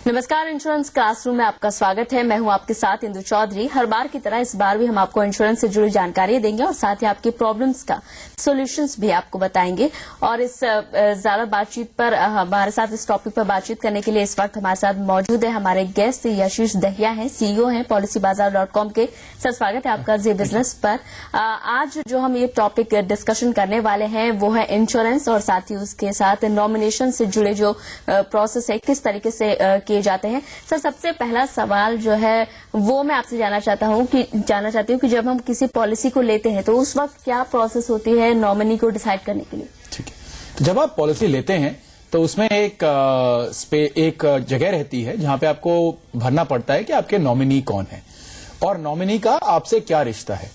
नमस्कार, insurance classroom में आपका स्वागत है। मैं हूं आपके साथ इंदु चौधरी। हर बार की तरह इस बार भी हम आपको इंश्योरेंस से जुड़ी जानकारी देंगे और साथ ही आपकी प्रॉब्लम्स का सॉल्यूशंस भी आपको बताएंगे। और इस ज्यादा बातचीत पर हमारे साथ इस टॉपिक पर बातचीत करने के लिए इस वक्त हमारे साथ मौजूद है हमारे गेस्ट आशीष दहिया हैं, सीईओ हैं policybazaar.com के। सर, स्वागत है आपका जी बिजनेस पर। आज जो हम ये टॉपिक डिस्कशन करने वाले हैं वो है इंश्योरेंस और साथ ही उसके साथ नॉमिनेशन से जुड़े जो प्रोसेस है किस तरीके से किए जाते हैं। सर, सबसे पहला सवाल जो है वो मैं आपसे जानना चाहती हूँ कि जब हम किसी पॉलिसी को लेते हैं तो उस वक्त क्या प्रोसेस होती है नॉमिनी को डिसाइड करने के लिए? ठीक है, तो जब आप पॉलिसी लेते हैं तो उसमें एक जगह रहती है जहां पे आपको भरना पड़ता है कि आपके नॉमिनी कौन है और नॉमिनी का आपसे क्या रिश्ता है।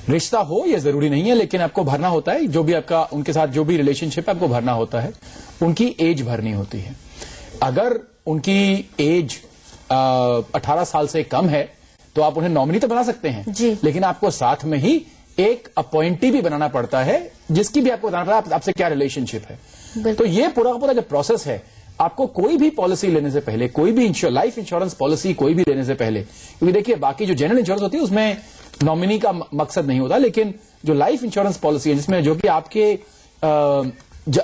रिश्ता हो ये जरूरी नहीं है, लेकिन आपको भरना होता है। जो भी आपका उनके साथ जो भी रिलेशनशिप है आपको भरना होता है। उनकी एज भरनी होती है। अगर उनकी एज 18 साल से कम है तो आप उन्हें नॉमिनी तो बना सकते हैं जी, लेकिन आपको साथ में ही एक अपॉइंटी भी बनाना पड़ता है जिसकी भी आपको बताना पड़ता है आपसे क्या रिलेशनशिप है। तो ये पूरा का पूरा जो प्रोसेस है, आपको कोई भी पॉलिसी लेने से पहले, कोई भी लाइफ इंश्योरेंस पॉलिसी कोई भी लेने से पहले, क्योंकि देखिए बाकी जो जनरल इंश्योरेंस होती है उसमें नॉमिनी का मकसद नहीं होता, लेकिन जो लाइफ इंश्योरेंस पॉलिसी है जिसमें जो कि आपके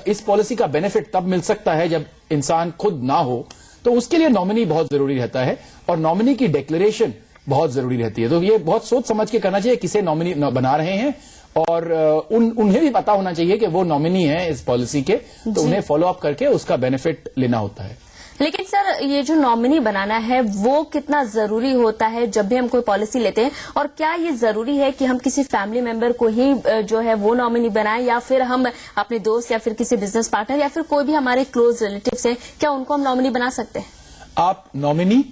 इस पॉलिसी का बेनिफिट तब मिल सकता है जब इंसान खुद ना हो, तो उसके लिए नॉमिनी बहुत जरूरी रहता है और नॉमिनी की डिक्लेरेशन बहुत जरूरी रहती है। तो ये बहुत सोच समझ के करना चाहिए किसे नॉमिनी बना रहे हैं और उन्हें भी पता होना चाहिए कि वो नॉमिनी है इस पॉलिसी के, तो उन्हें फॉलो अप करके उसका बेनिफिट लेना होता है। लेकिन सर, ये जो नॉमिनी बनाना है वो कितना जरूरी होता है जब भी हम कोई पॉलिसी लेते हैं, और क्या ये जरूरी है कि हम किसी फैमिली मेंबर को ही जो है वो नॉमिनी बनाएं या फिर हम अपने दोस्त या फिर किसी बिजनेस पार्टनर या फिर कोई भी हमारे क्लोज रिलेटिव्स हैं, क्या उनको हम नॉमिनी बना सकते हैं? आप नॉमिनी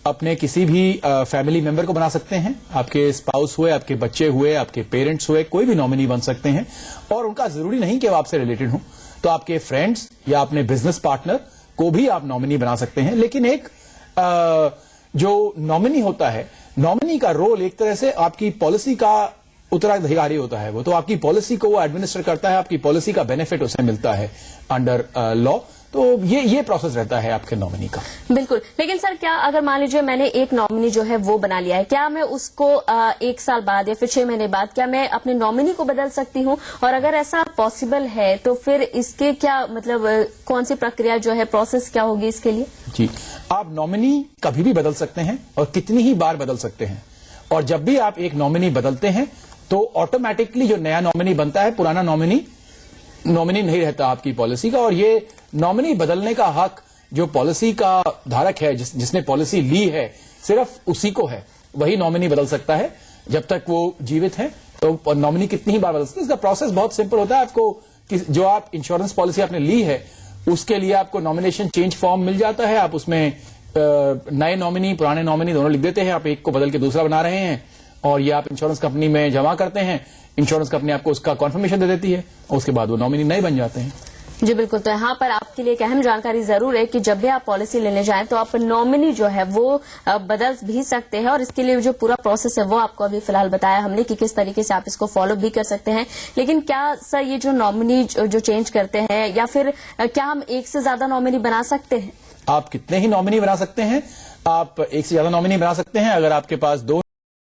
अपने किसी भी फैमिली मेंबर को बना सकते हैं। आपके स्पाउस हुए, आपके बच्चे हुए, आपके पेरेंट्स हुए, कोई भी नॉमिनी बन सकते हैं और उनका जरूरी नहीं कि वो आपसे रिलेटेड हो। तो आपके फ्रेंड्स या अपने बिजनेस पार्टनर को भी आप नॉमिनी बना सकते हैं। लेकिन एक जो नॉमिनी होता है, नॉमिनी का रोल एक तरह से आपकी पॉलिसी का उत्तराधिकारी होता है। वो तो आपकी पॉलिसी को वो एडमिनिस्टर करता है, आपकी पॉलिसी का बेनिफिट उसे मिलता है अंडर लॉ। तो ये प्रोसेस रहता है आपके नॉमिनी का। बिल्कुल। लेकिन सर, क्या अगर मान लीजिए मैंने एक नॉमिनी जो है वो बना लिया है, क्या मैं उसको 1 साल बाद या फिर 6 महीने बाद क्या मैं अपने नॉमिनी को बदल सकती हूँ? और अगर ऐसा पॉसिबल है तो फिर इसके क्या मतलब कौन सी प्रक्रिया जो है, प्रोसेस क्या होगी इसके लिए? जी, आप नॉमिनी कभी भी बदल सकते हैं और कितनी ही बार बदल सकते हैं। और जब भी आप एक नॉमिनी बदलते हैं तो ऑटोमेटिकली जो नया नॉमिनी बनता है, पुराना नॉमिनी नहीं रहता आपकी पॉलिसी का। और ये नॉमिनी बदलने का हक जो पॉलिसी का धारक है, जिसने पॉलिसी ली है, सिर्फ उसी को है। वही नॉमिनी बदल सकता है जब तक वो जीवित है। तो नॉमिनी कितनी ही बार बदल सकते हैं। इसका प्रोसेस बहुत सिंपल होता है। आपको जो आप इंश्योरेंस पॉलिसी आपने ली है उसके लिए आपको नॉमिनेशन चेंज फॉर्म मिल जाता है। आप उसमें नए नॉमिनी, पुराने नॉमिनी दोनों लिख देते हैं। आप एक को बदल के दूसरा बना रहे हैं और ये आप इंश्योरेंस कंपनी में जमा करते हैं। इंश्योरेंस कंपनी आपको उसका कॉन्फर्मेशन दे देती है और उसके बाद वो नॉमिनी नए बन जाते हैं। जी बिल्कुल। तो यहाँ पर आपके लिए एक अहम जानकारी जरूर है कि जब भी आप पॉलिसी लेने जाएं तो आप नॉमिनी जो है वो बदल भी सकते हैं, और इसके लिए जो पूरा प्रोसेस है वो आपको अभी फिलहाल बताया हमने कि किस तरीके से आप इसको फॉलो भी कर सकते हैं। लेकिन क्या सर, ये जो नॉमिनी जो चेंज करते हैं या फिर क्या हम एक से ज्यादा नॉमिनी बना सकते हैं? आप कितने ही नॉमिनी बना सकते हैं। आप एक से ज्यादा नॉमिनी बना सकते हैं। अगर आपके पास 2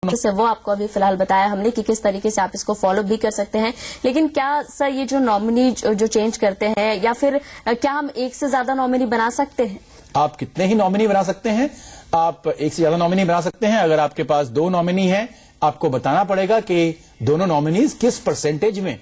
से वो आपको अभी फिलहाल बताया हमने कि किस तरीके से आप इसको फॉलो भी कर सकते हैं। लेकिन क्या सर, ये जो नॉमिनी जो चेंज करते हैं या फिर क्या हम एक से ज्यादा नॉमिनी बना सकते हैं? आप कितने ही नॉमिनी बना सकते हैं। आप एक से ज्यादा नॉमिनी बना सकते हैं। अगर आपके पास 2 नॉमिनी हैं, आपको बताना पड़ेगा कि दोनों नॉमिनीज किस परसेंटेज में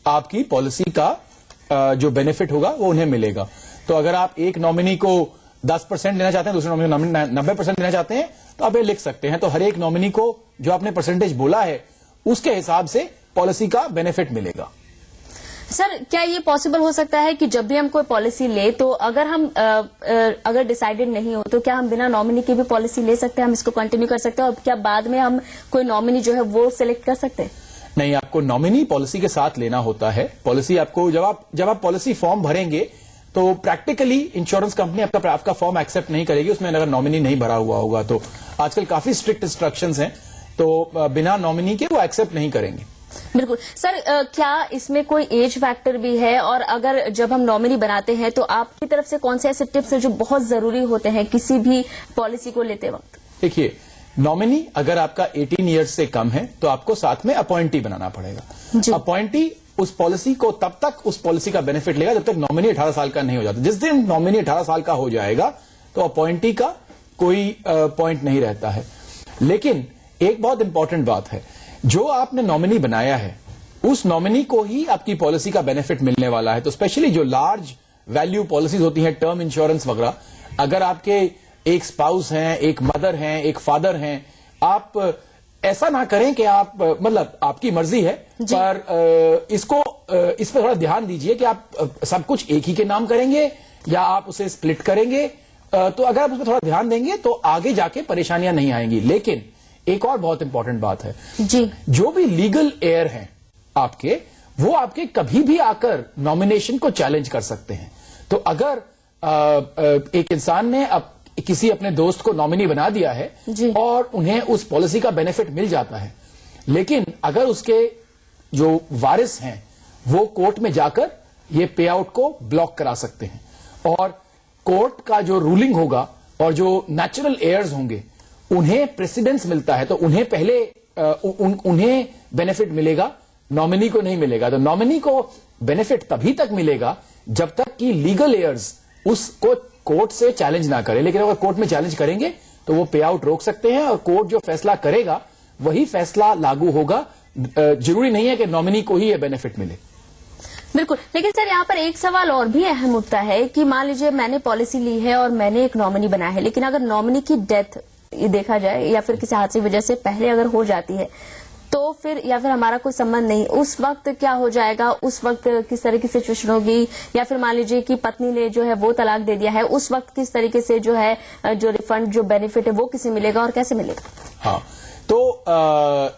आपकी पॉलिसी का जो बेनिफिट होगा वो उन्हें मिलेगा। तो अगर आप एक नॉमिनी को 10% लेना चाहते हैं, दूसरे नॉमिनी 90% लेना चाहते हैं, तो आप ये लिख सकते हैं। तो हर एक नॉमिनी को जो आपने परसेंटेज बोला है उसके हिसाब से पॉलिसी का बेनिफिट मिलेगा। सर, क्या ये पॉसिबल हो सकता है कि जब भी हम कोई पॉलिसी ले तो अगर हम अगर डिसाइडेड नहीं हो तो क्या हम बिना नॉमिनी की भी पॉलिसी ले सकते हैं? हम इसको कंटिन्यू कर सकते हैं और क्या बाद में हम कोई नॉमिनी जो है वो सिलेक्ट कर सकते हैं? नहीं, आपको नॉमिनी पॉलिसी के साथ लेना होता है। पॉलिसी आपको जब आप पॉलिसी फॉर्म भरेंगे तो प्रैक्टिकली इंश्योरेंस कंपनी आपका फॉर्म एक्सेप्ट नहीं करेगी उसमें अगर नॉमिनी नहीं भरा हुआ होगा। तो आजकल काफी स्ट्रिक्ट इंस्ट्रक्शंस हैं, तो बिना नॉमिनी के वो एक्सेप्ट नहीं करेंगे। बिल्कुल सर, क्या इसमें कोई एज फैक्टर भी है? और अगर जब हम नॉमिनी बनाते हैं तो आपकी तरफ से कौन से ऐसे टिप्स हैं जो बहुत जरूरी होते हैं किसी भी पॉलिसी को लेते वक्त? देखिए, नॉमिनी अगर आपका 18 ईयर्स से कम है तो आपको साथ में अपॉइंटी बनाना पड़ेगा। अपॉइंटी उस पॉलिसी को तब तक उस पॉलिसी का बेनिफिट लेगा जब तक नॉमिनी 18 साल का नहीं हो जाता। जिस दिन नॉमिनी 18 साल का हो जाएगा तो अपॉइंटी का कोई पॉइंट नहीं रहता है। लेकिन एक बहुत इंपॉर्टेंट बात है, जो आपने नॉमिनी बनाया है उस नॉमिनी को ही आपकी पॉलिसी का बेनिफिट मिलने वाला है। तो स्पेशली जो लार्ज वैल्यू पॉलिसीज होती हैं, टर्म इंश्योरेंस वगैरह, अगर आपके एक स्पाउस हैं, एक मदर हैं, एक फादर हैं, आप ऐसा ना करें कि आप मतलब आपकी मर्जी है, पर इस पर थोड़ा ध्यान दीजिए कि आप सब कुछ एक ही के नाम करेंगे या आप उसे स्प्लिट करेंगे। तो अगर आप उस पर थोड़ा ध्यान देंगे तो आगे जाके परेशानियां नहीं आएंगी। लेकिन एक और बहुत इंपॉर्टेंट बात है जी, जो भी लीगल एयर हैं आपके, वो आपके कभी भी आकर नॉमिनेशन को चैलेंज कर सकते हैं। तो अगर एक इंसान ने किसी अपने दोस्त को नॉमिनी बना दिया है और उन्हें उस पॉलिसी का बेनिफिट मिल जाता है, लेकिन अगर उसके जो वारिस हैं वो कोर्ट में जाकर ये पे आउट को ब्लॉक करा सकते हैं, और कोर्ट का जो रूलिंग होगा और जो नेचुरल एयर्स होंगे उन्हें प्रेसिडेंस मिलता है, तो उन्हें पहले उन्हें बेनिफिट मिलेगा, नॉमिनी को नहीं मिलेगा। तो नॉमिनी को बेनिफिट तभी तक मिलेगा जब तक कि लीगल एयर्स उसको कोर्ट से चैलेंज ना करे। लेकिन अगर कोर्ट में चैलेंज करेंगे तो वो पे आउट रोक सकते हैं और कोर्ट जो फैसला करेगा वही फैसला लागू होगा। जरूरी नहीं है कि नॉमिनी को ही ये बेनिफिट मिले। बिल्कुल, लेकिन सर यहाँ पर एक सवाल और भी अहम उठता है कि मान लीजिए मैंने पॉलिसी ली है और मैंने एक नॉमिनी बनाया है, लेकिन अगर नॉमिनी की डेथ देखा जाए या फिर किसी हादसे की वजह से पहले अगर हो जाती है तो फिर, या फिर हमारा कोई संबंध नहीं, उस वक्त क्या हो जाएगा? उस वक्त किस तरह की सिचुएशन होगी? या फिर मान लीजिए कि पत्नी ने जो है वो तलाक दे दिया है, उस वक्त किस तरीके से जो है जो रिफंड, जो बेनिफिट है वो किसे मिलेगा और कैसे मिलेगा? हाँ, तो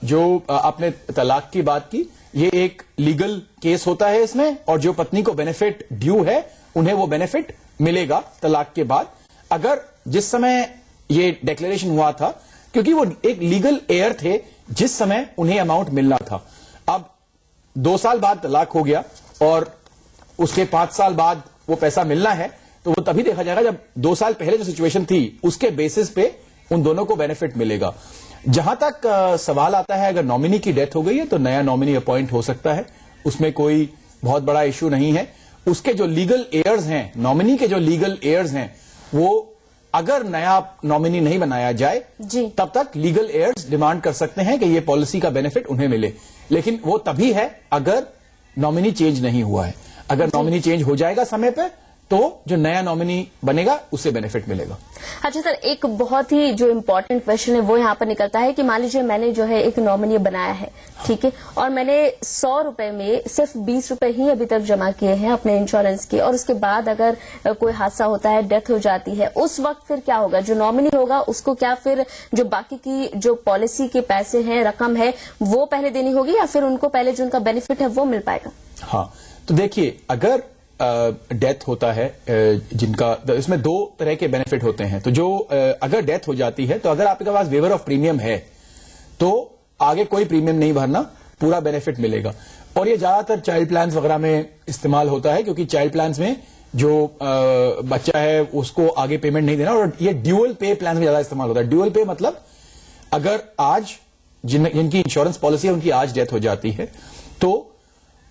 जो आपने तलाक की बात की, ये एक लीगल केस होता है इसमें, और जो पत्नी को बेनिफिट ड्यू है उन्हें वो बेनिफिट मिलेगा तलाक के बाद। अगर जिस समय ये डिक्लेरेशन हुआ था, क्योंकि वो एक लीगल एयर थे जिस समय उन्हें अमाउंट मिलना था, अब 2 साल बाद तलाक हो गया और उसके 5 साल बाद वो पैसा मिलना है, तो वो तभी देखा जाएगा जब 2 साल पहले जो सिचुएशन थी उसके बेसिस पे उन दोनों को बेनिफिट मिलेगा। जहां तक सवाल आता है, अगर नॉमिनी की डेथ हो गई है तो नया नॉमिनी अपॉइंट हो सकता है, उसमें कोई बहुत बड़ा इश्यू नहीं है। उसके जो लीगल एयर्स हैं, नॉमिनी के जो लीगल एयर्स हैं, वो अगर नया नॉमिनी नहीं बनाया जाए तब तक लीगल एयर्स डिमांड कर सकते हैं कि ये पॉलिसी का बेनिफिट उन्हें मिले। लेकिन वो तभी है अगर नॉमिनी चेंज नहीं हुआ है। अगर नॉमिनी चेंज हो जाएगा समय पर तो जो नया नॉमिनी बनेगा उससे बेनिफिट मिलेगा। अच्छा सर, एक बहुत ही जो इम्पोर्टेंट क्वेश्चन है वो यहाँ पर निकलता है कि मान लीजिए मैंने जो है एक नॉमिनी बनाया है, ठीक है, और मैंने 100 रुपए में सिर्फ 20 रुपए ही अभी तक जमा किए हैं अपने इंश्योरेंस के, और उसके बाद अगर कोई हादसा होता है, डेथ हो जाती है, उस वक्त फिर क्या होगा? जो नॉमिनी होगा उसको क्या फिर जो बाकी की जो पॉलिसी के पैसे हैं, रकम है, वो पहले देनी होगी या फिर उनको पहले जो उनका बेनिफिट है वो मिल पाएगा? हाँ, तो देखिए, अगर डेथ होता है जिनका, इसमें 2 तरह के बेनिफिट होते हैं। तो जो अगर डेथ हो जाती है तो अगर आपके पास वेवर ऑफ प्रीमियम है तो आगे कोई प्रीमियम नहीं भरना, पूरा बेनिफिट मिलेगा। और ये ज्यादातर चाइल्ड प्लान्स वगैरह में इस्तेमाल होता है, क्योंकि चाइल्ड प्लान्स में जो बच्चा है उसको आगे पेमेंट नहीं देना, और ये ड्यूअल पे प्लान में ज्यादा इस्तेमाल होता है। ड्यूअल पे मतलब अगर आज जिनकी इंश्योरेंस पॉलिसी है उनकी आज डेथ हो जाती है तो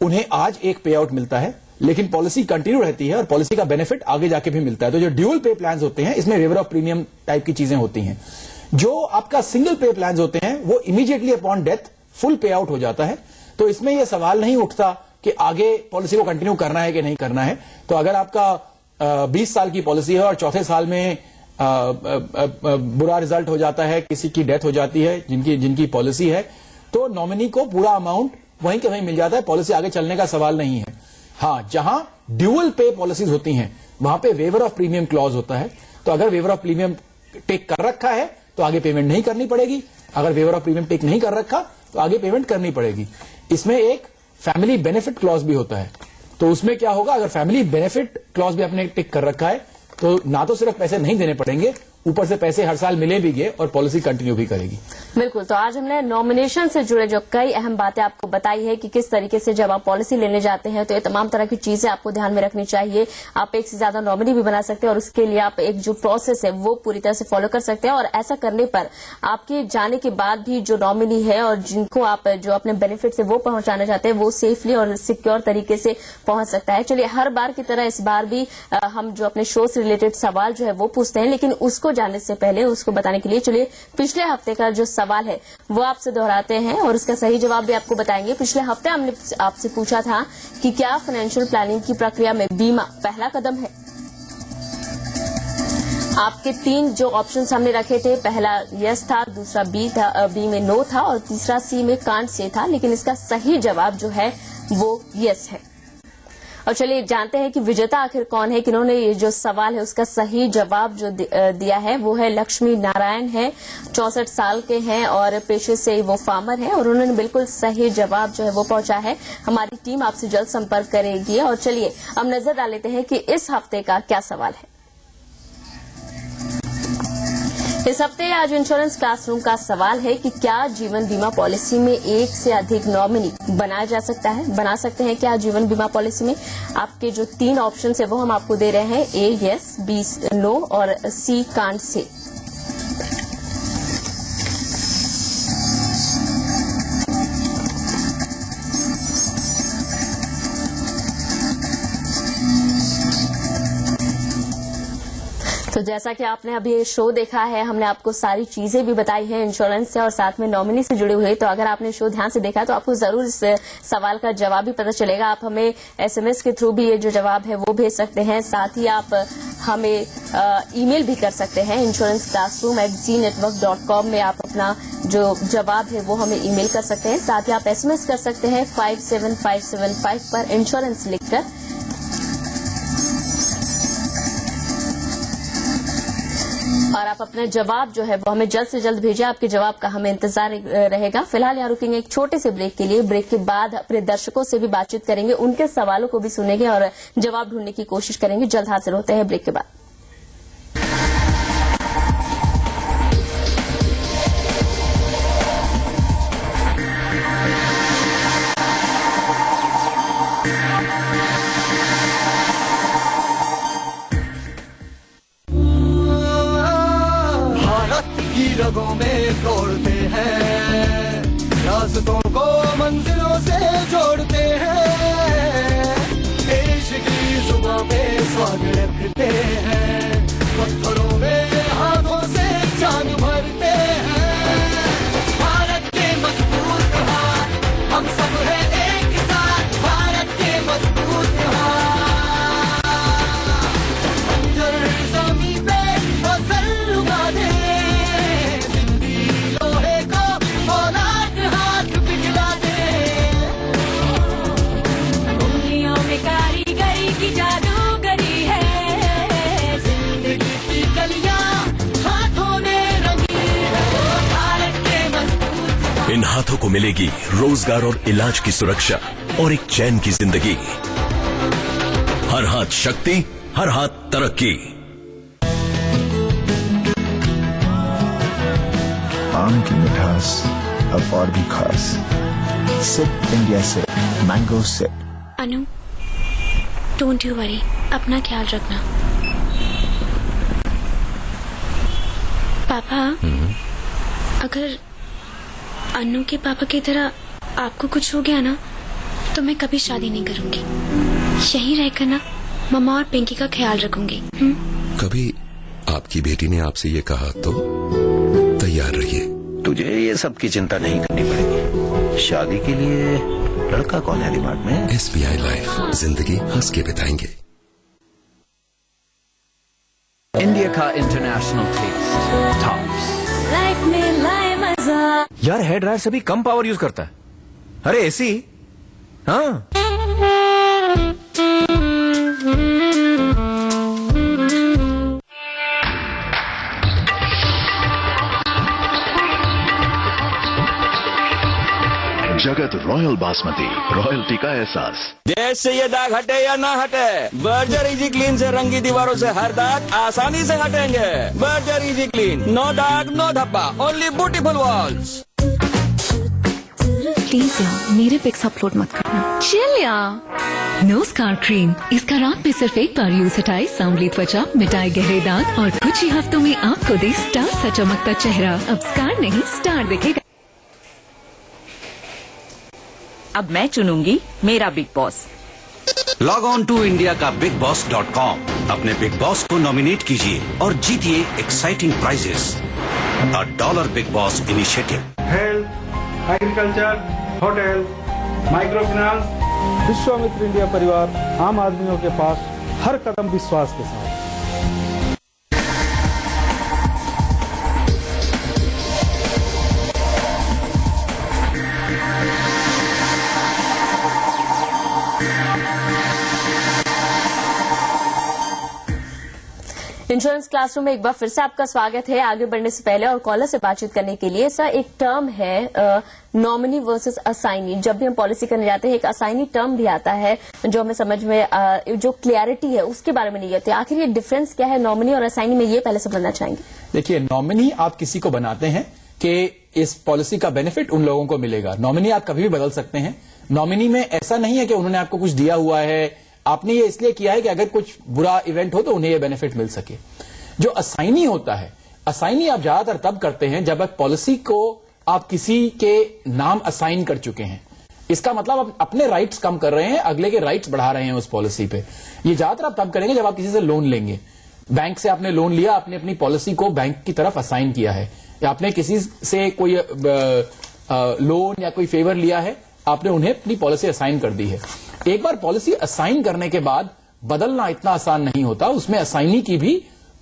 उन्हें आज एक पे आउट मिलता है, लेकिन पॉलिसी कंटिन्यू रहती है और पॉलिसी का बेनिफिट आगे जाके भी मिलता है। तो जो ड्यूअल पे प्लान्स होते हैं इसमें वेवर ऑफ प्रीमियम टाइप की चीजें होती हैं। जो आपका सिंगल पे प्लान्स होते हैं वो इमीडिएटली अपॉन डेथ फुल पे आउट हो जाता है। तो इसमें यह सवाल नहीं उठता कि आगे पॉलिसी को कंटिन्यू करना है कि नहीं करना है। तो अगर आपका 20 साल की पॉलिसी है और चौथे साल में बुरा रिजल्ट हो जाता है, किसी की डेथ हो जाती है जिनकी पॉलिसी है, तो नॉमिनी को पूरा अमाउंट वहीं के वहीं मिल जाता है, पॉलिसी आगे चलने का सवाल नहीं है। हाँ, जहां ड्यूअल पे पॉलिसीज होती हैं वहां पे वेवर ऑफ प्रीमियम क्लॉज होता है। तो अगर वेवर ऑफ प्रीमियम टेक कर रखा है तो आगे पेमेंट नहीं करनी पड़ेगी, अगर वेवर ऑफ प्रीमियम टेक नहीं कर रखा तो आगे पेमेंट करनी पड़ेगी। इसमें एक फैमिली बेनिफिट क्लॉज भी होता है। तो उसमें क्या होगा, अगर फैमिली बेनिफिट क्लॉज भी आपने टिक कर रखा है तो ना तो सिर्फ पैसे नहीं देने पड़ेंगे, ऊपर से पैसे हर साल मिले भी गए और पॉलिसी कंटिन्यू भी करेगी। बिल्कुल। तो आज हमने नॉमिनेशन से जुड़े जो कई अहम बातें आपको बताई है कि किस तरीके से जब आप पॉलिसी लेने जाते हैं तो ये तमाम तरह की चीजें आपको ध्यान में रखनी चाहिए। आप एक से ज्यादा नॉमिनी भी बना सकते हैं और उसके लिए आप एक जो प्रोसेस है वो पूरी तरह से फॉलो कर सकते हैं, और ऐसा करने पर आपके जाने के बाद भी जो नॉमिनी है और जिनको आप जो अपने बेनिफिट से वो पहुंचाना चाहते हैं वो सेफली और सिक्योर तरीके से पहुंच सकता है। चलिए, हर बार की तरह इस बार भी हम जो अपने शो से रिलेटेड सवाल जो है वो पूछते हैं, लेकिन उसको जानने से पहले उसको बताने के लिए चलिए पिछले हफ्ते का जो सवाल है वो आपसे दोहराते हैं और उसका सही जवाब भी आपको बताएंगे। पिछले हफ्ते हमने आपसे पूछा था कि क्या फाइनेंशियल प्लानिंग की प्रक्रिया में बीमा पहला कदम है। आपके 3 जो ऑप्शंस हमने रखे थे, पहला यस था, दूसरा बी में नो था और तीसरा सी में कांट से था, लेकिन इसका सही जवाब जो है वो यस है। और चलिए जानते हैं कि विजेता आखिर कौन है, किन्होंने ये जो सवाल है उसका सही जवाब जो दिया है वो है लक्ष्मी नारायण है। 64 साल के हैं और पेशे से वो फार्मर है और उन्होंने बिल्कुल सही जवाब जो है वो पहुंचा है। हमारी टीम आपसे जल्द संपर्क करेगी। और चलिए अब नजर डाल लेते हैं कि इस हफ्ते का क्या सवाल है। इस हफ्ते आज इंश्योरेंस क्लासरूम का सवाल है कि क्या जीवन बीमा पॉलिसी में एक से अधिक नॉमिनी बना सकते हैं क्या जीवन बीमा पॉलिसी में। आपके जो 3 ऑप्शन है वो हम आपको दे रहे हैं, ए यस, बी नो और सी कांट से। तो जैसा कि आपने अभी ये शो देखा है, हमने आपको सारी चीजें भी बताई हैं इंश्योरेंस से और साथ में नॉमिनी से जुड़े हुए। तो अगर आपने शो ध्यान से देखा तो आपको जरूर इस सवाल का जवाब भी पता चलेगा। आप हमें एसएमएस के थ्रू भी ये जो जवाब है वो भेज सकते हैं। साथ ही आप हमें ईमेल भी कर सकते हैं insuranceClassroom@zenetwork.com में आप अपना जो जवाब है वो हमें ईमेल कर सकते हैं। साथ ही आप एसएमएस कर सकते हैं 57575 पर इंश्योरेंस लिखकर। और आप अपना जवाब जो है वो हमें जल्द से जल्द भेजिए। आपके जवाब का हमें इंतजार रहेगा। फिलहाल यहाँ रुकेंगे एक छोटे से ब्रेक के लिए। ब्रेक के बाद अपने दर्शकों से भी बातचीत करेंगे, उनके सवालों को भी सुनेंगे और जवाब ढूंढने की कोशिश करेंगे। जल्द हाजिर होते हैं ब्रेक के बाद। रगों में तोड़ते हैं, रास्तों को मंजिलों से जोड़ते हैं, देश की जुबां पे स्वाद रखते हैं, पत्थरों में हाथों से जान भरते हैं। भारत के मजबूत हाथ हम सब हैं एक साथ, भारत के मजबूत हाथ अंदर ज़मीं पे फसल उगा दे, कारीगरी की जादूगरी है, जिंदगी की कलियां हाथों में रंगी है, भारत के मजबूत। इन हाथों को मिलेगी रोजगार और इलाज की सुरक्षा और एक चैन की जिंदगी। हर हाथ शक्ति, हर हाथ तरक्की। आम की मिठास अब और भी खास। सिप इंडिया से mango sip. Anu, don't you worry, अपना ख्याल रखना। पापा, अगर अनु के पापा की तरह आपको कुछ हो गया ना तो मैं कभी शादी नहीं करूंगी। यहीं रहकर ना मम्मा और पिंकी का ख्याल रखूंगी। कभी आपकी बेटी ने आपसे ये कहा तो तैयार रहिए। तुझे ये सब की चिंता नहीं करनी पड़ेगी। शादी के लिए लड़का कौन है दिमाग में? SBI लाइफ, जिंदगी हंस के बिताएंगे। इंडिया का इंटरनेशनल टेस्ट टॉप्स। लाइफ में लाए मजा। यार हेयर ड्रायर से भी कम पावर यूज करता है। अरे एसी, हाँ। जगत रॉयल बासमती, रॉयल्टी का एहसास। देश से ये दाग हटे या ना हटे, बर्जर इजी क्लीन से रंगी दीवारों से हर दाग आसानी से हटेंगे। बर्जर इजी क्लीन, नो दाग नो धब्बा, ओनली ब्यूटीफुल वॉल्स। प्लीज यार मेरे पिक्स अपलोड मत करना। चिल यार। नो स्कार क्रीम, इसका रात में सिर्फ एक बार यूज हटाए सांवली त्वचा, मिटाए गहरे दाग और कुछ ही हफ्तों में आपको दे स्टार सा चमकता चेहरा। अब स्कार नहीं स्टार दिखेगा। अब मैं चुनूंगी मेरा Big Boss. Log on to India का BigBoss.com, अपने बिग बॉस को नॉमिनेट कीजिए और जीतिए exciting prizes. $1 Big Boss initiative. Health, agriculture, hotel, micro finance. Vishwamitra India Parivar आम आदमियों के पास हर कदम विश्वास के साथ। इंश्योरेंस क्लासरूम में एक बार फिर से आपका स्वागत है। आगे बढ़ने से पहले और कॉलर से बातचीत करने के लिए सर, एक टर्म है नॉमिनी वर्सेस असाइनी। जब भी हम पॉलिसी करने जाते हैं एक असाइनी टर्म भी आता है जो हमें समझ में जो क्लियरिटी है उसके बारे में नहीं होती। आखिर ये डिफरेंस क्या है नॉमिनी और असाइनी में, ये पहले समझना चाहेंगे। देखिए, नॉमिनी आप किसी को बनाते हैं कि इस पॉलिसी का बेनिफिट उन लोगों को मिलेगा। नॉमिनी आप कभी भी बदल सकते हैं। नॉमिनी में ऐसा नहीं है कि उन्होंने आपको कुछ दिया हुआ है, आपने ये इसलिए किया है कि अगर कुछ बुरा इवेंट हो तो उन्हें ये बेनिफिट मिल सके। जो असाइनी होता है, असाइनी आप ज्यादातर तब करते हैं जब एक पॉलिसी को आप किसी के नाम असाइन कर चुके हैं। इसका मतलब आप अपने राइट्स कम कर रहे हैं, अगले के राइट्स बढ़ा रहे हैं उस पॉलिसी पे। ये ज्यादातर आप तब करेंगे जब आप किसी से लोन लेंगे। बैंक से आपने लोन लिया, आपने अपनी पॉलिसी को बैंक की तरफ असाइन किया है, या आपने किसी से कोई लोन या कोई फेवर लिया है, आपने उन्हें अपनी पॉलिसी असाइन कर दी है। एक बार पॉलिसी असाइन करने के बाद बदलना इतना आसान नहीं होता, उसमें असाइनी की भी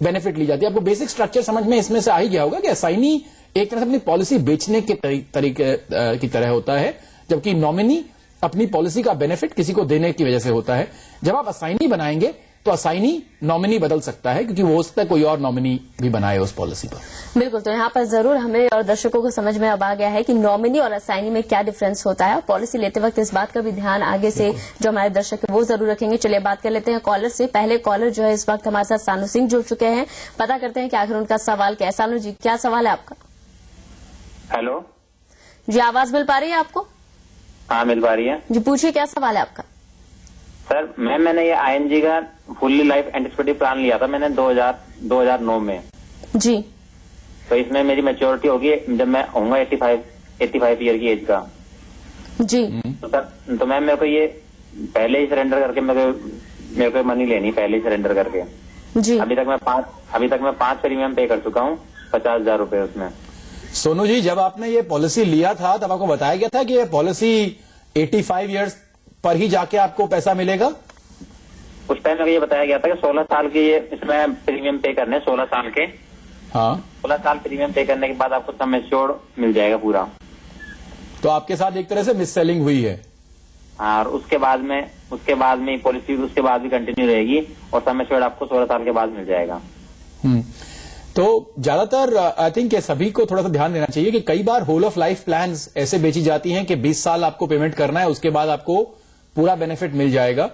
बेनिफिट ली जाती है। आपको बेसिक स्ट्रक्चर समझ में इसमें से आ ही गया होगा कि असाइनी एक तरह से अपनी पॉलिसी बेचने के तरीके की तरह होता है, जबकि नॉमिनी अपनी पॉलिसी का बेनिफिट किसी को देने की वजह से होता है। जब आप असाइनी बनाएंगे तो असाइनी नॉमिनी बदल सकता है, क्योंकि वो हो सकता है कोई और नॉमिनी भी बनाए उस पॉलिसी पर। बिल्कुल, तो यहाँ पर जरूर हमें और दर्शकों को समझ में अब आ गया है कि नॉमिनी और असाइनी में क्या डिफरेंस होता है। पॉलिसी लेते वक्त इस बात का भी ध्यान आगे से जो हमारे दर्शक है वो जरूर रखेंगे। चलिए बात कर लेते हैं कॉलर से। पहले कॉलर जो है इस वक्त हमारे साथ सानू सिंह जुड़ चुके हैं, पता करते हैं कि आखिर उनका सवाल क्या है। सानू जी, क्या सवाल है आपका? हेलो जी, आवाज मिल पा रही है आपको? हाँ, मिल पा रही है जी, पूछिए क्या सवाल है आपका। सर, मैंने ये ING का फुल्ली लाइफ एंटिसिपेटिव प्लान लिया था मैंने 2009 में जी। तो इसमें मेरी मैच्योरिटी होगी जब मैं होऊंगा 85 ईयर की एज का जी। तो सर, तो मैम मेरे को ये पहले ही सरेंडर करके मेरे को मनी लेनी, पहले ही सरेंडर करके जी। अभी तक मैं 5 प्रीमियम पे कर चुका हूँ, 50,000 रुपए उसमें। सोनू जी, जब आपने ये पॉलिसी लिया था तब आपको बताया गया था कि ये पॉलिसी 85 ईयर्स पर ही जाके आपको पैसा मिलेगा? उस टाइम में ये बताया गया था कि 16 साल के ये इसमें प्रीमियम पे करने, 16 साल के। हाँ, 16 साल प्रीमियम पे करने के बाद आपको सम एश्योर्ड मिल जाएगा पूरा। तो आपके साथ एक तरह से मिस सेलिंग हुई है। हाँ, और उसके बाद में पॉलिसी उसके बाद भी कंटिन्यू रहेगी और सम एश्योर्ड आपको 16 साल के बाद मिल जाएगा। तो ज्यादातर आई थिंक सभी को थोड़ा सा ध्यान देना चाहिए कि कई बार होल ऑफ लाइफ प्लान्स ऐसे बेची जाती हैं कि 20 साल आपको पेमेंट करना है, उसके बाद आपको पूरा बेनिफिट मिल जाएगा।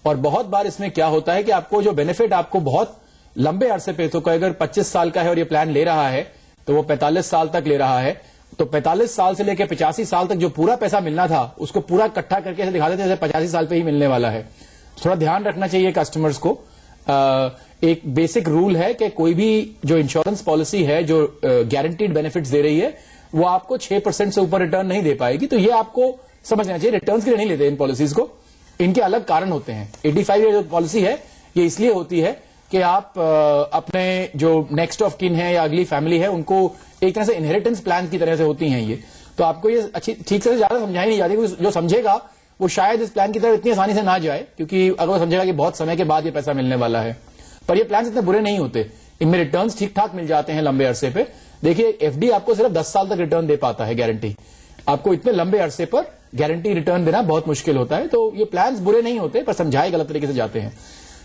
और बहुत बार इसमें क्या होता है कि आपको जो बेनिफिट आपको बहुत लंबे अरसे पे, तो अगर 25 साल का है और ये प्लान ले रहा है तो वो 45 साल तक ले रहा है, तो 45 साल से लेकर 85 साल तक जो पूरा पैसा मिलना था उसको पूरा इकट्ठा करके ऐसे दिखा देते हैं जैसे 85 साल पे ही मिलने वाला है। थोड़ा ध्यान रखना चाहिए कस्टमर्स को। एक बेसिक रूल है कि कोई भी जो इंश्योरेंस पॉलिसी है जो गारंटीड बेनिफिट्स दे रही है वो आपको 6% से ऊपर रिटर्न नहीं दे पाएगी। तो ये आपको समझ लेना चाहिए, रिटर्न्स के लिए नहीं लेते इन पॉलिसीज को, इनके अलग कारण होते हैं। 85 ईयर जो पॉलिसी है ये इसलिए होती है कि आप अपने जो नेक्स्ट ऑफ किन है या अगली फैमिली है उनको एक तरह से इनहेरिटेंस प्लान की तरह से होती हैं ये। तो आपको ये अच्छी ठीक से ज्यादा समझाई नहीं जाती, जो समझेगा वो शायद इस प्लान की तरफ इतनी आसानी से ना जाए, क्योंकि अगर वो समझेगा कि बहुत समय के बाद ये पैसा मिलने वाला है। पर ये प्लान इतने बुरे नहीं होते, इनमें रिटर्न्स ठीक ठाक मिल जाते हैं लंबे अरसे पे। देखिए, एफडी आपको सिर्फ 10 साल तक रिटर्न दे पाता है गारंटी, आपको इतने लंबे अरसे पर गारंटी रिटर्न देना बहुत मुश्किल होता है। तो ये प्लान्स बुरे नहीं होते, पर समझाए गलत तरीके से जाते हैं।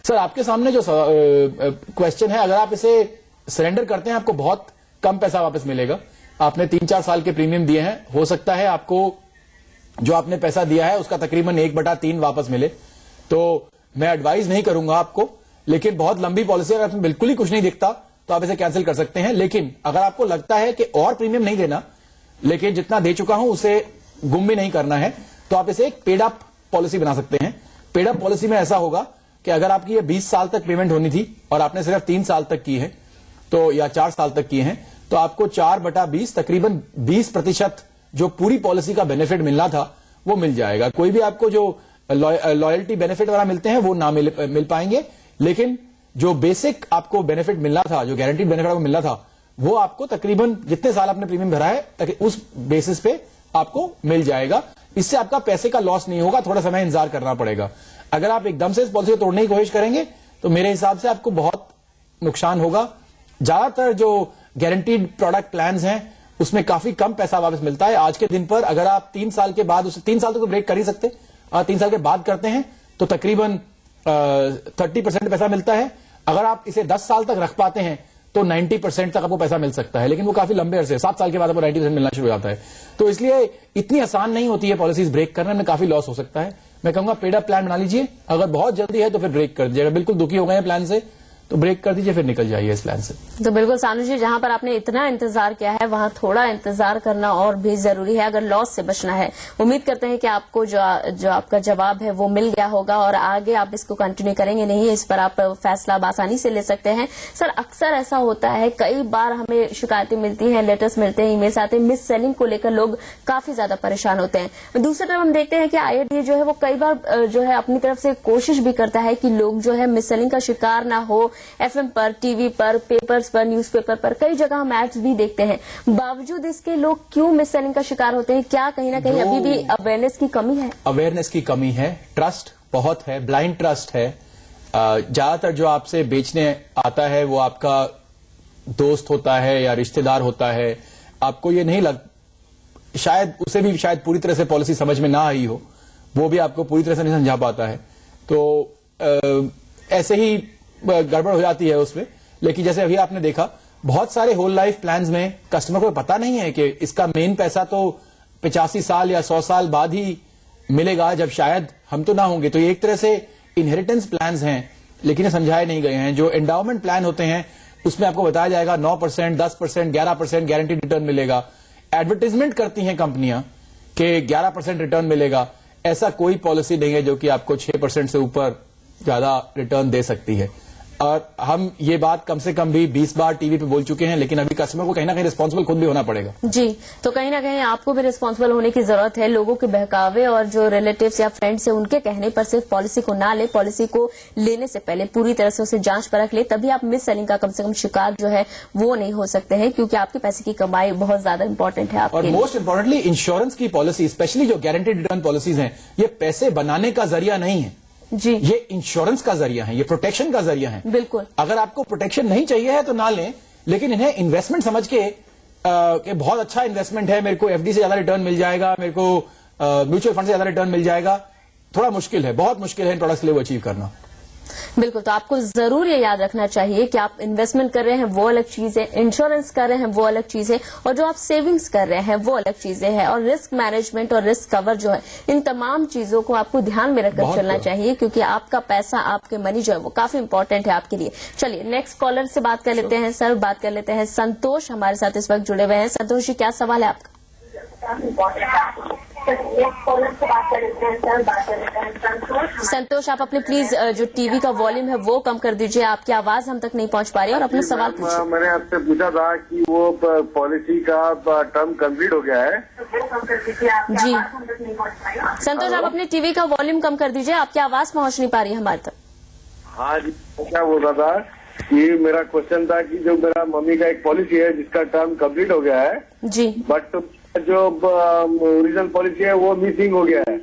सर, आपके सामने जो क्वेश्चन है, अगर आप इसे सरेंडर करते हैं आपको बहुत कम पैसा वापस मिलेगा। आपने 3-4 साल के प्रीमियम दिए हैं, हो सकता है आपको जो आपने पैसा दिया है उसका तकरीबन 1/3 वापस मिले। तो मैं एडवाइस नहीं करूंगा आपको, लेकिन बहुत लंबी पॉलिसी अगर आपको बिल्कुल ही कुछ नहीं दिखता तो आप इसे कैंसिल कर सकते हैं। लेकिन अगर आपको लगता है कि और प्रीमियम नहीं देना, लेकिन जितना दे चुका हूं उसे गुम भी नहीं करना है, तो आप इसे एक पेड अप पॉलिसी बना सकते हैं। पेड अप पॉलिसी में ऐसा होगा कि अगर आपकी ये 20 साल तक पेमेंट होनी थी और आपने सिर्फ 3 साल तक की है, तो या 4 साल तक की है, तो आपको 4/20 तकरीबन 20% जो पूरी पॉलिसी का बेनिफिट मिलना था वो मिल जाएगा। कोई भी आपको जो लॉयल्टी बेनिफिट वगैरह मिलते हैं वो ना मिल पाएंगे, लेकिन जो बेसिक आपको बेनिफिट मिलना था, जो गारंटीड बेनिफिट आपको मिलना था, वो आपको तकरीबन जितने साल आपने प्रीमियम भरा है उस बेसिस पे आपको मिल जाएगा। इससे आपका पैसे का लॉस नहीं होगा, थोड़ा समय इंतजार करना पड़ेगा। अगर आप एकदम से इस पॉलिसी को तोड़ने की कोशिश करेंगे तो मेरे हिसाब से आपको बहुत नुकसान होगा। ज्यादातर जो गारंटीड प्रोडक्ट प्लान्स हैं उसमें काफी कम पैसा वापस मिलता है। आज के दिन पर अगर आप 3 साल के बाद उसे 3 साल तक तो ब्रेक कर ही सकते, और 3 साल के बाद करते हैं तो तकरीबन 30% पैसा मिलता है। अगर आप इसे 10 साल तक रख पाते हैं तो 90% तक आपको पैसा मिल सकता है, लेकिन वो काफी लंबे अरसे 7 साल के बाद आपको 90% मिलना शुरू हो जाता है। तो इसलिए इतनी आसान नहीं होती है पॉलिसीज ब्रेक करने में, काफी लॉस हो सकता है। मैं कहूंगा पेड अप प्लान बना लीजिए, अगर बहुत जल्दी है तो फिर ब्रेक कर दीजिएगा। बिल्कुल दुखी हो गए हैं प्लान से तो ब्रेक कर दीजिए, फिर निकल जाइए इस प्लान से। तो बिल्कुल सानू जी, जहां पर आपने इतना इंतजार किया है वहां थोड़ा इंतजार करना और भी जरूरी है अगर लॉस से बचना है। उम्मीद करते हैं कि आपको जो आपका जवाब है वो मिल गया होगा और आगे आप इसको कंटिन्यू करेंगे नहीं, इस पर आप फैसला आसानी से ले सकते हैं। सर, अक्सर ऐसा होता है, कई बार हमें शिकायतें मिलती हैं, लेटर्स मिलते हैं, ईमेल्स आते हैं, मिस सेलिंग को लेकर लोग काफी ज्यादा परेशान होते हैं। दूसरी तरफ हम देखते हैं कि IRDAI जो है वो कई बार जो है अपनी तरफ से कोशिश भी करता है कि लोग जो है मिस सेलिंग का शिकार ना हो। FM पर, टीवी पर, पेपर्स पर, न्यूज़पेपर पर कई जगह हम एड्स भी देखते हैं, बावजूद इसके लोग क्यों मिस सेलिंग का शिकार होते हैं? क्या कहीं ना कहीं अभी भी अवेयरनेस की कमी है? अवेयरनेस की कमी है, ट्रस्ट बहुत है, ब्लाइंड ट्रस्ट है। ज्यादातर जो आपसे बेचने आता है वो आपका दोस्त होता है या रिश्तेदार होता है। आपको ये नहीं शायद उसे भी शायद पूरी तरह से पॉलिसी समझ में ना आई हो, वो भी आपको पूरी तरह से नहीं समझा पाता है, तो ऐसे ही गड़बड़ हो जाती है उसमें। लेकिन जैसे अभी आपने देखा, बहुत सारे होल लाइफ प्लान्स में कस्टमर को पता नहीं है कि इसका मेन पैसा तो 85 साल या 100 साल बाद ही मिलेगा, जब शायद हम तो ना होंगे। तो ये एक तरह से इनहेरिटेंस प्लान्स हैं, लेकिन ये समझाए नहीं गए हैं। जो एंडाउमेंट प्लान होते हैं उसमें आपको बताया जाएगा 9%, 10%, 11% गारंटीड रिटर्न मिलेगा। एडवर्टीजमेंट करती हैं कंपनियां कि 11% रिटर्न मिलेगा। ऐसा कोई पॉलिसी नहीं है जो कि आपको 6% से ऊपर ज्यादा रिटर्न दे सकती है। और हम ये बात कम से कम भी 20 बार टीवी पे बोल चुके हैं, लेकिन अभी कस्टमर को कहीं ना कहीं रिस्पॉन्सिबल खुद भी होना पड़ेगा। जी, तो कहीं ना कहीं आपको भी रिस्पॉन्सिबल होने की जरूरत है। लोगों के बहकावे और जो रिलेटिव्स या फ्रेंड्स है उनके कहने पर सिर्फ पॉलिसी को ना ले, पॉलिसी को लेने से पहले पूरी तरह से उसे जांच परख ले, तभी आप मिस सेलिंग का कम से कम शिकार जो है वो नहीं हो सकते हैं, क्योंकि आपके पैसे की कमाई बहुत ज्यादा इंपॉर्टेंट है आपके और लिए। मोस्ट इंपॉर्टेंटली इंश्योरेंस की पॉलिसी, स्पेशली जो गारंटीड रिटर्न पॉलिसीज हैं, ये पैसे बनाने का जरिया नहीं है जी, ये इंश्योरेंस का जरिया है, ये प्रोटेक्शन का जरिया है। बिल्कुल। अगर आपको प्रोटेक्शन नहीं चाहिए है तो ना लें, लेकिन इन्हें इन्वेस्टमेंट समझ के कि बहुत अच्छा इन्वेस्टमेंट है, मेरे को FD से ज्यादा रिटर्न मिल जाएगा, मेरे को म्यूचुअल फंड से ज्यादा रिटर्न मिल जाएगा, थोड़ा मुश्किल है, बहुत मुश्किल है इन प्रोडक्ट्स के लिए वो अचीव करना। बिल्कुल, तो आपको जरूर ये याद रखना चाहिए कि आप इन्वेस्टमेंट कर रहे हैं वो अलग चीज है, इंश्योरेंस कर रहे हैं वो अलग चीज है, और जो आप सेविंग्स कर रहे हैं वो अलग चीजें हैं। और रिस्क मैनेजमेंट और रिस्क कवर जो है, इन तमाम चीजों को आपको ध्यान में रखकर चलना चाहिए, क्योंकि आपका पैसा, आपके मनी जो है वो काफी इंपॉर्टेंट है आपके लिए। चलिए नेक्स्ट कॉलर से बात कर लेते हैं सर, बात कर लेते हैं संतोष हमारे साथ इस वक्त जुड़े हुए हैं। संतोष जी, क्या सवाल है आपका? संतोष, आप अपने प्लीज जो टीवी का वॉल्यूम है वो कम कर दीजिए, आपकी आवाज हम तक नहीं पहुंच पा रही है, और अपना सवाल पूछिए। मैंने आपसे पूछा था कि वो पॉलिसी का टर्म कंप्लीट हो गया है जी। संतोष, आप अपने टीवी का वॉल्यूम कम कर दीजिए, आपकी आवाज पहुंच नहीं पा रही है हमारे तक। हाँ जी, क्या बोल रहा था कि मेरा क्वेश्चन था कि जो मेरा मम्मी का एक पॉलिसी है जिसका टर्म कंप्लीट हो गया है जी, बट जो ओरिजिनल पॉलिसी है वो मिसिंग हो गया है,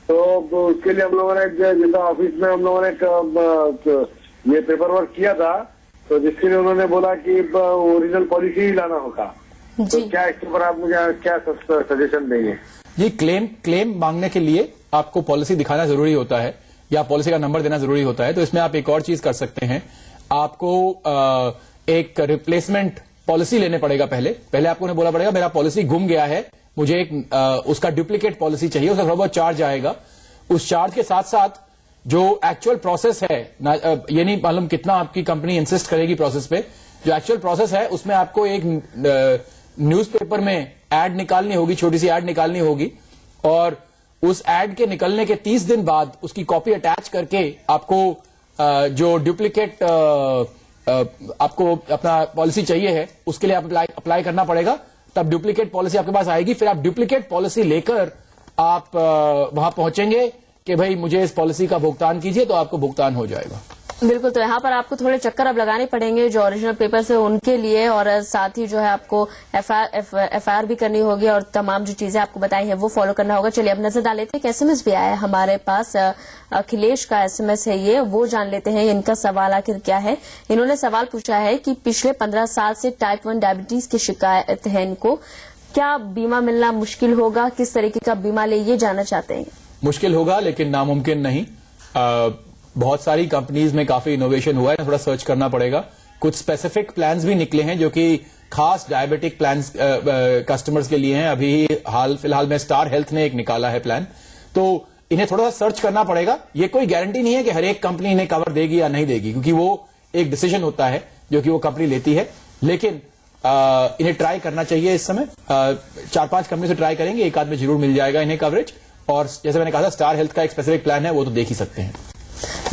तो उसके लिए हम लोगों ने जैसा ऑफिस में हम लोगों ने ये पेपर वर्क किया था, तो जिसके लिए उन्होंने बोला कि ओरिजिनल पॉलिसी ही लाना होगा। तो क्या इसके ऊपर आप मुझे क्या सजेशन देंगे? जी, क्लेम मांगने के लिए आपको पॉलिसी दिखाना जरूरी होता है या पॉलिसी का नंबर देना जरूरी होता है। तो इसमें आप एक और चीज कर सकते हैं, आपको एक रिप्लेसमेंट पॉलिसी लेने पड़ेगा। पहले आपको उन्हें बोला पड़ेगा मेरा पॉलिसी गुम गया है, मुझे एक उसका डुप्लीकेट पॉलिसी चाहिए, उसका थोड़ा बहुत चार्ज आएगा। उस चार्ज के साथ साथ जो एक्चुअल प्रोसेस है, ये नहीं मालूम कितना आपकी कंपनी इंसिस्ट करेगी प्रोसेस पे, जो एक्चुअल प्रोसेस है उसमें आपको एक न्यूज़पेपर में एड निकालनी होगी, छोटी सी एड निकालनी होगी, और उस एड के निकलने के 30 दिन बाद उसकी कॉपी अटैच करके आपको जो डुप्लीकेट आपको अपना पॉलिसी चाहिए है उसके लिए आप अप्लाई करना पड़ेगा। तब डुप्लीकेट पॉलिसी आपके पास आएगी, फिर आप डुप्लीकेट पॉलिसी लेकर आप वहां पहुंचेंगे कि भाई मुझे इस पॉलिसी का भुगतान कीजिए, तो आपको भुगतान हो जाएगा। बिल्कुल, तो यहाँ पर आपको थोड़े चक्कर अब लगाने पड़ेंगे जो ओरिजिनल पेपर्स है उनके लिए, और साथ ही जो है आपको एफआईआर भी करनी होगी और तमाम जो चीजें आपको बताई है वो फॉलो करना होगा। चलिए अब नजर डाल लेते हैं कि एसएमएस भी आया है हमारे पास। अखिलेश का एसएमएस है ये, वो जान लेते हैं इनका सवाल आखिर क्या है। इन्होंने सवाल पूछा है कि पिछले 15 साल से टाइप 1 डायबिटीज की शिकायत है इनको, क्या बीमा मिलना मुश्किल होगा, किस तरीके का बीमा ले, ये जानना चाहते हैं। मुश्किल होगा लेकिन नामुमकिन नहीं। बहुत सारी कंपनीज में काफी इनोवेशन हुआ है, थोड़ा सर्च करना पड़ेगा। कुछ स्पेसिफिक प्लान्स भी निकले हैं जो कि खास डायबिटिक प्लान्स कस्टमर्स के लिए हैं। अभी फिलहाल में स्टार हेल्थ ने एक निकाला है प्लान, तो इन्हें थोड़ा सा सर्च करना पड़ेगा। ये कोई गारंटी नहीं है कि हर एक कंपनी इन्हें कवर देगी या नहीं देगी, क्योंकि वो एक डिसीजन होता है जो कि वो कंपनी लेती है। लेकिन इन्हें ट्राई करना चाहिए। इस समय 4-5 कंपनी से ट्राई करेंगे, एक आध में जरूर मिल जाएगा इन्हें कवरेज। और जैसे मैंने कहा था, स्टार हेल्थ का एक स्पेसिफिक प्लान है, वो तो देख ही सकते हैं।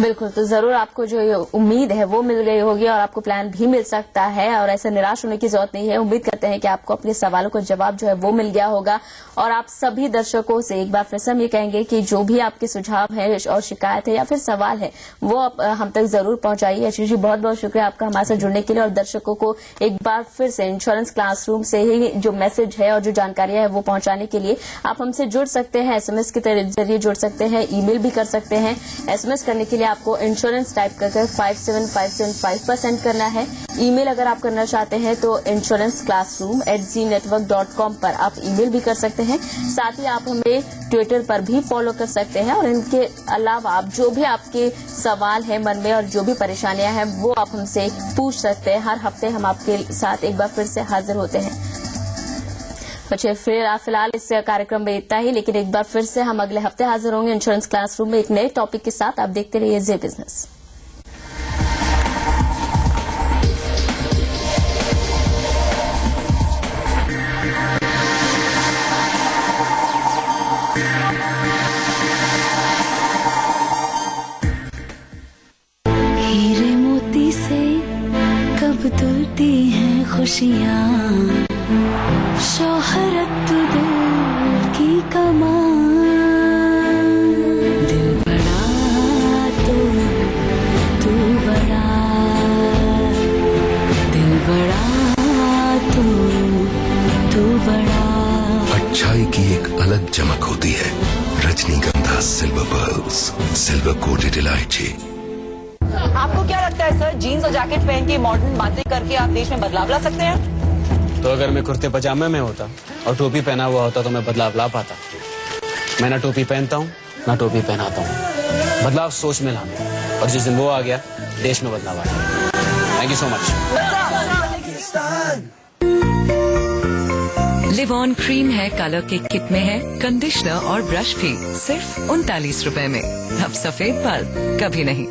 बिल्कुल, तो जरूर आपको जो ये उम्मीद है वो मिल गई होगी और आपको प्लान भी मिल सकता है, और ऐसे निराश होने की जरूरत नहीं है। उम्मीद करते हैं कि आपको अपने सवालों का जवाब जो है वो मिल गया होगा। और आप सभी दर्शकों से एक बार फिर से हम ये कहेंगे कि जो भी आपके सुझाव है और शिकायत है या फिर सवाल है वो आप हम तक जरूर पहुंचाइए। आशीष जी, बहुत बहुत शुक्रिया आपका हमारे साथ जुड़ने के लिए। और दर्शकों को एक बार फिर से इंश्योरेंस क्लासरूम से ही जो मैसेज है और जो जानकारियां है वो पहुंचाने के लिए आप हमसे जुड़ सकते हैं, एसएमएस के जरिए जुड़ सकते हैं, ईमेल भी कर सकते हैं। एसएमएस करने के लिए आपको इंश्योरेंस टाइप करके 57575 पर सेंड करना है। ईमेल अगर आप करना चाहते हैं तो insuranceClassroom@zenetwork.com पर आप ईमेल भी कर सकते हैं। साथ ही आप हमें ट्विटर पर भी फॉलो कर सकते हैं। और इनके अलावा आप जो भी आपके सवाल है मन में और जो भी परेशानियां हैं वो आप हमसे पूछ सकते हैं। हर हफ्ते हम आपके साथ एक बार फिर से हाजिर होते हैं। बच्चे फिलहाल इस कार्यक्रम में इतना ही, लेकिन एक बार फिर से हम अगले हफ्ते हाजिर होंगे इंश्योरेंस क्लासरूम में एक नए टॉपिक के साथ। आप देखते रहिए जे बिजनेस। हीरे मोती से कब तुलती हैं खुशियाँ, शोहरत तो दिल की कमान, दिल बड़ा तो तू बड़ा, दिल बड़ा तो तू बड़ा। अच्छाई की एक अलग चमक होती है। रजनीगंधा सिल्वर पर्ल्स, सिल्वर कोटेड इलायची। आपको क्या लगता है सर, जीन्स और जैकेट पहन के मॉडर्न बातें करके आप देश में बदलाव ला सकते हैं? तो अगर मैं कुर्ते पजामे में होता और टोपी पहना हुआ होता तो मैं बदलाव ला पाता। मैं ना टोपी पहनता हूँ ना टोपी पहनाता हूँ। बदलाव सोच में लाना, और जिस दिन वो आ गया देश में बदलाव आ गया। Thank you so much. Live on cream है कलर के किट में है कंडीशनर और ब्रश भी सिर्फ 39 रुपए में। अब सफेद बाल कभी नहीं।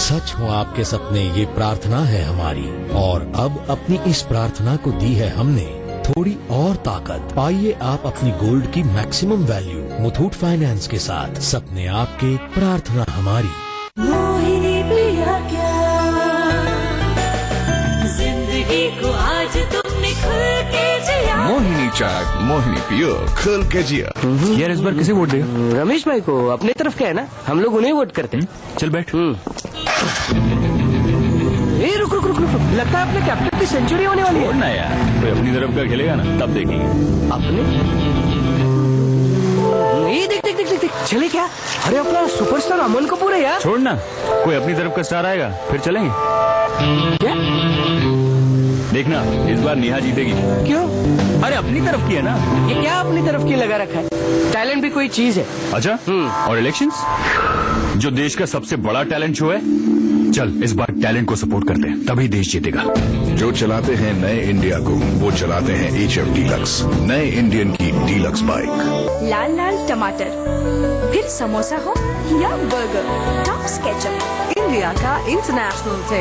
सच हो आपके सपने, ये प्रार्थना है हमारी, और अब अपनी इस प्रार्थना को दी है हमने थोड़ी और ताकत। पाइए आप अपनी गोल्ड की मैक्सिमम वैल्यू मुथूट फाइनेंस के साथ। सपने आपके, प्रार्थना हमारी। मोहिनी पिया क्या जिंदगी को आज तुमने खुल के जिया। मोहिनी चाट, मोहिनी पियो, खुल के जिया। यार इस बार किसे वोट देगा? रमेश भाई को। अपनी तरफ क्या है ना, हम लोग उन्हें वोट करते हैं। चल बैठ। ए रुक रुक रुक रुक, लगता है अपने कैप्टन की सेंचुरी होने वाली है। ना यार, कोई अपनी तरफ का खेलेगा ना, तब देखेंगे। अपने ये देख देख देख देख देख, चले क्या? अरे अपना सुपरस्टार अमन कपूर है यार। छोड़ ना, कोई अपनी तरफ का स्टार आएगा फिर चलेंगे। क्या? देखना इस बार नेहा जीतेगी। क्यों? अरे अपनी तरफ की है ना। ये क्या अपनी तरफ की लगा रखा है? टैलेंट भी कोई चीज है। अच्छा, और इलेक्शंस जो देश का सबसे बड़ा टैलेंट शो है चल इस बार टैलेंट को सपोर्ट करते हैं, तभी देश जीतेगा। जो चलाते हैं नए इंडिया को वो चलाते हैं HF डीलक्स, नए इंडियन की डीलक्स बाइक। लाल लाल टमाटर, फिर समोसा हो या बर्गर, टॉप स्केचअप, इंडिया का इंटरनेशनल